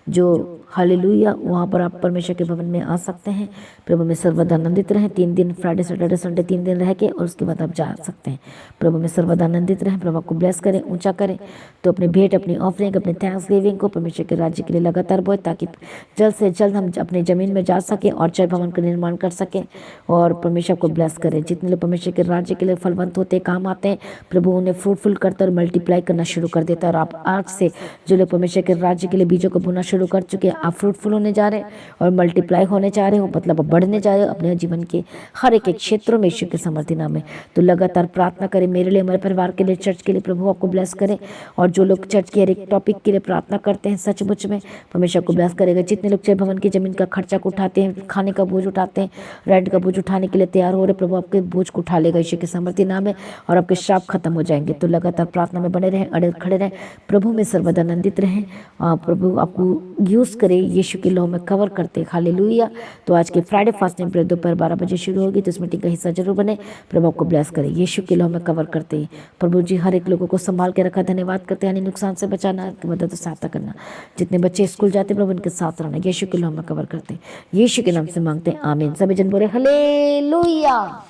जो हालेलुया, वहाँ पर आप परमेश्वर के भवन में आ सकते हैं। प्रभु में सर्वदा आनंदित रहें। 3 दिन फ्राइडे सैटरडे संडे 3 दिन रह के, और उसके बाद आप जा सकते हैं। प्रभु में सर्वदा आनंदित रहें। प्रभु आपको ब्लेस करें, ऊंचा करें। तो अपने भेंट, अपनी ऑफरिंग, अपने थैंक्स गिविंग को परमेश्वर के राज्य के लिए लगातार बोए, ताकि जल्द से जल्द हम अपनी ज़मीन में जा सकें और चर्च भवन का निर्माण कर सकें, और परमेश्वर को ब्लेस करें। जितने लोग परमेश्वर के राज्य के लिए फलवंत होते, काम आते हैं, प्रभु उन्हें फ्रूटफुल करता और मल्टीप्लाई करना शुरू कर देता है। और आप आज से जो लोग परमेश्वर के राज्य के लिए बीजों को बोना शुरू कर चुके हैं, आप फ्रूटफुल होने जा रहे हैं और मल्टीप्लाई होने जा रहे हो, मतलब बढ़ने जा रहे हो अपने जीवन के हर एक क्षेत्रों में यीशु के समर्थी नाम में। तो लगातार प्रार्थना करें मेरे लिए, हमारे परिवार के लिए, चर्च के लिए। प्रभु आपको ब्लेस करें। और जो लोग चर्च के हर एक टॉपिक के लिए प्रार्थना करते हैं, सचमुच में परमेश्वर को ब्लेस करेगा। जितने लोग चर्च भवन की जमीन का खर्चा को उठाते हैं, खाने का बोझ उठाते हैं, रेंट का बोझ उठाने के लिए तैयार हो रहे, प्रभु आपके बोझ को उठा लेगा यीशु के समर्थी नाम में, और आपके श्राप खत्म हो जाएंगे। तो लगातार प्रार्थना में बने रहें, अड़े खड़े रहें, प्रभु में सर्वदा आनंदित रहें। प्रभु आपको यूज़ करे, यीशु के लहू में कवर करते। हालेलुया। तो आज के फ्राइडे फास्टिंग प्रेयर दोपहर 12 बजे शुरू होगी, तो इस मीटिंग का हिस्सा जरूर बने। प्रभु आपको ब्लेस करे, यीशु के लहू में कवर करते ही। प्रभु जी हर एक लोगों को संभाल के रखा, धन्यवाद करते हैं। यानी नुकसान से बचाना, मदद सहायता करना। जितने बच्चे स्कूल जाते प्रभु उनके साथ रहना, यीशु के लहू में कवर करते। यीशु के नाम से मांगते हैं, आमीन। सभी जन बोले हालेलुया।